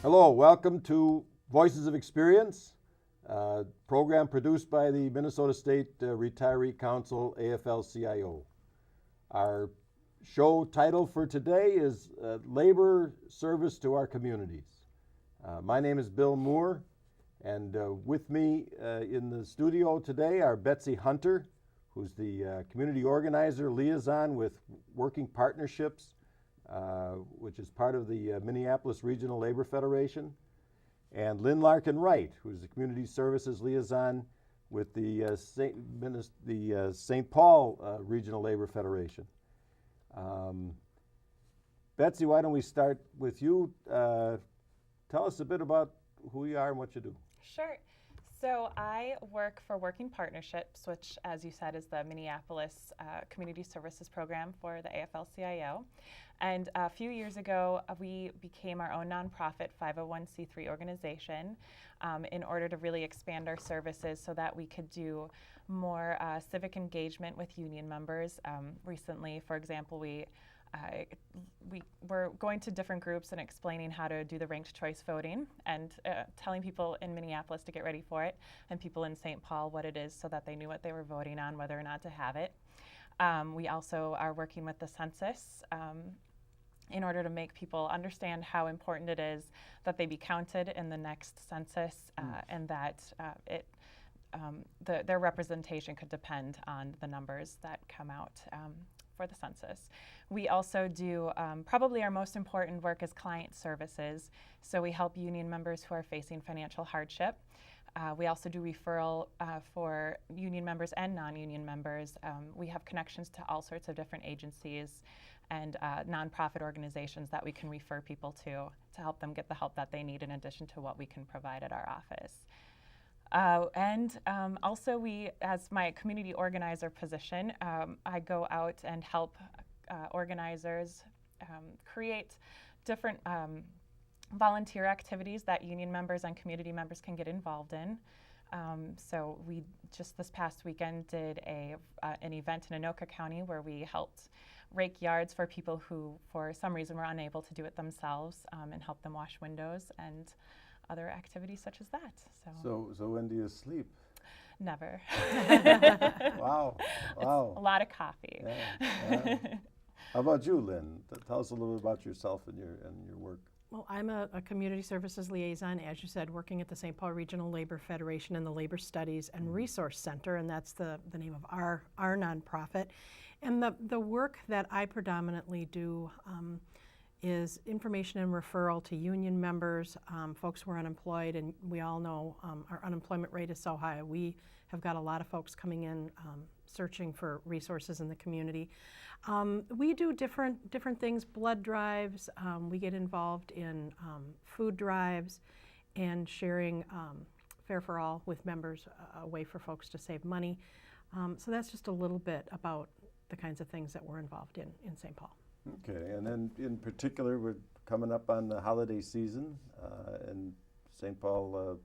Hello, welcome to Voices of Experience, program produced by the Minnesota State Retiree Council, AFL-CIO. Our show title for today is Labor Service to Our Communities. My name is Bill Moore, and with me in the studio today are Betsy Hunter, who's the community organizer liaison with Working Partnerships, which is part of the Minneapolis Regional Labor Federation, and Lynne Larkin-Wright, who's the community services liaison with the St. Paul Regional Labor Federation. Betsy, why don't we start with you? Tell us a bit about who you are and what you do. Sure. So I work for Working Partnerships, which, as you said, is the Minneapolis Community Services Program for the AFL-CIO. And a few years ago, we became our own nonprofit 501c3 organization in order to really expand our services so that we could do more civic engagement with union members. Recently, for example, we were going to different groups and explaining how to do the ranked choice voting and telling people in Minneapolis to get ready for it and people in St. Paul what it is so that they knew what they were voting on, whether or not to have it. We also are working with the census in order to make people understand how important it is that they be counted in the next census and that their representation could depend on the numbers that come out for the census. We also do probably our most important work is client services. So we help union members who are facing financial hardship. We also do referral for union members and non-union members. We have connections to all sorts of different agencies and nonprofit organizations that we can refer people to help them get the help that they need in addition to what we can provide at our office. Also we, as my community organizer position, I go out and help organizers create different volunteer activities that union members and community members can get involved in. So we just this past weekend did an event in Anoka County where we helped rake yards for people who, for some reason, were unable to do it themselves and help them wash windows and other activities such as that. So when do you sleep? Never. Wow. It's a lot of coffee. Yeah. How about you, Lynne? Tell us a little bit about yourself and your work. Well, I'm a community services liaison, as you said, working at the St. Paul Regional Labor Federation and the Labor Studies and Resource Center, and that's the name of our nonprofit. And the work that I predominantly do is information and referral to union members, folks who are unemployed, and we all know our unemployment rate is so high. We have got a lot of folks coming in searching for resources in the community. We do different things, blood drives, we get involved in food drives and sharing Fare for All with members, a way for folks to save money. So that's just a little bit about the kinds of things that we're involved in St. Paul. Okay, and then in particular, we're coming up on the holiday season, and St. Paul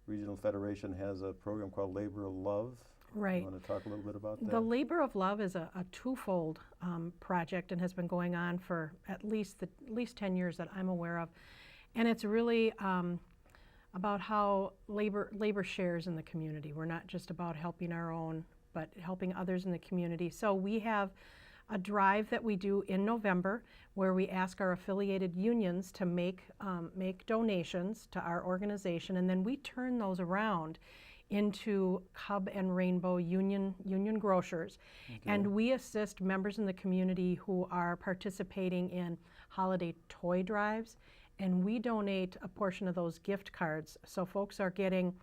Regional Federation has a program called Labor of Love. Right. You want to talk a little bit about that? The Labor of Love is a twofold project and has been going on for at least 10 years that I'm aware of, and it's really about how labor shares in the community. We're not just about helping our own, but helping others in the community. So we have a drive that we do in November where we ask our affiliated unions to make donations to our organization, and then we turn those around into Cub and Rainbow union grocers. Okay. And we assist members in the community who are participating in holiday toy drives, and we donate a portion of those gift cards. So folks are getting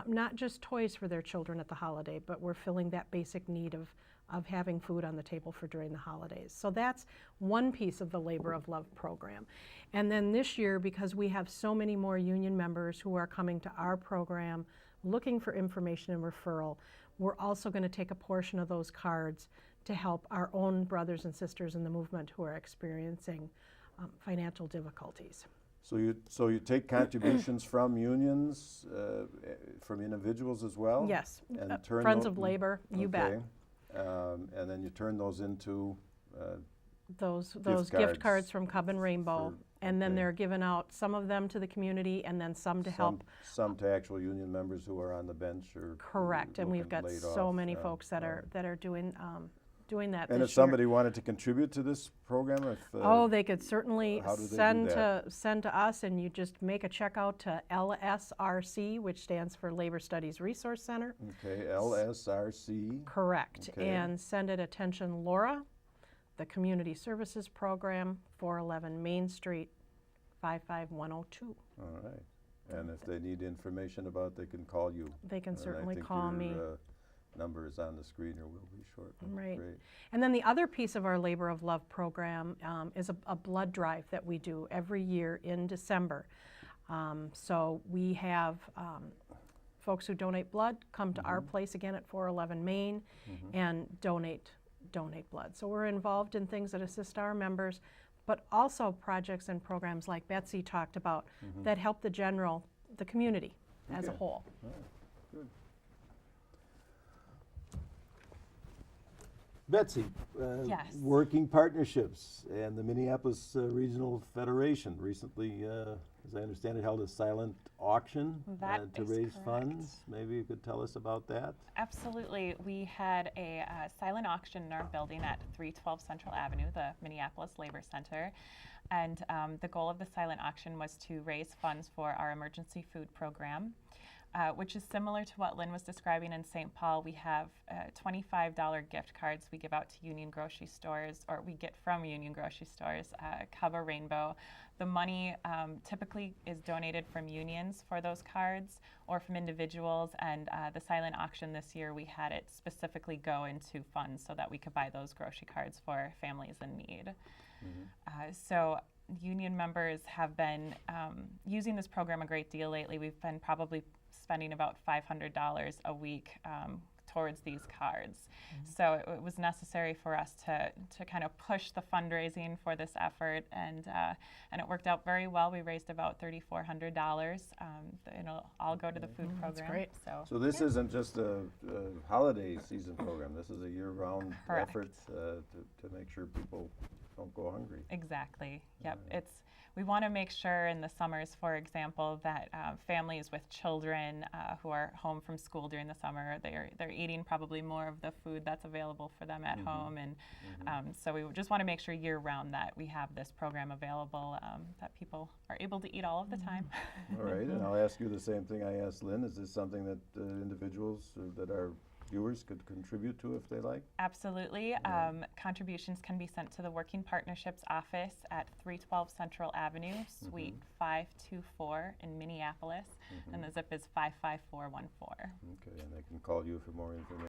not just toys for their children at the holiday, but we're filling that basic need of having food on the table for during the holidays. So that's one piece of the Labor of Love program. And then this year, because we have so many more union members who are coming to our program looking for information and referral, we're also going to take a portion of those cards to help our own brothers and sisters in the movement who are experiencing financial difficulties. So you take contributions from unions, from individuals as well? Yes, and turn Friends of Labor, you bet. And then you turn those into those gift cards from Cub and Rainbow And then Okay. they're given out, some of them to the community and then some to help. Some to actual union members who are on the bench or Correct, and we've looking got laid so off, many yeah. folks that are doing that And this if year. somebody wanted to contribute to this program, if Oh, they could certainly how do they do send that? to us, and you just make a check out to LSRC, which stands for Labor Studies Resource Center. Okay, LSRC. Correct, Okay. and send it attention Laura, the Community Services Program, 411 Main Street, 55102. All right. And if they need information about it, they can call you. They can And certainly I think call me. your number is on the screen or will be shortly. Right. Great. And then the other piece of our Labor of Love program is a blood drive that we do every year in December. So we have folks who donate blood come to our place again at 411 Main and donate blood. So we're involved in things that assist our members, but also projects and programs like Betsy talked about that help the community as a Okay. whole. All right. Good. Betsy, Yes. working partnerships and the Minneapolis Regional Federation recently, as I understand it, held a silent auction That to is raise correct. funds. Maybe you could tell us about that. Absolutely. We had a silent auction in our building at 312 Central Avenue, the Minneapolis Labor Center. And the goal of the silent auction was to raise funds for our emergency food program, which is similar to what Lynn was describing in St. Paul. We have $25 gift cards we give out to Union grocery stores, or we get from Union grocery stores, Cover Rainbow. The money typically is donated from unions for those cards or from individuals, and the silent auction this year, we had it specifically go into funds so that we could buy those grocery cards for families in need. So union members have been using this program a great deal lately. We've been probably spending about $500 a week towards these cards. So it was necessary for us to kind of push the fundraising for this effort, and it worked out very well. We raised about $3,400. It'll all go to the food program. great. So this isn't just a holiday season program. This is a year-round Correct. effort to make sure people don't go hungry. Exactly. Yep. We want to make sure in the summers, for example, that families with children who are home from school during the summer, they're eating probably more of the food that's available for them at home, and so we just want to make sure year-round that we have this program available, that people are able to eat all of the time. All right, and I'll ask you the same thing I asked Lynn. Is this something that individuals that our viewers could contribute to if they like? Absolutely. Contributions can be sent to the Working Partnerships office at 312 Central Avenue, Suite 524 in Minneapolis, and the zip is 55414. Okay, and they can call you for more information.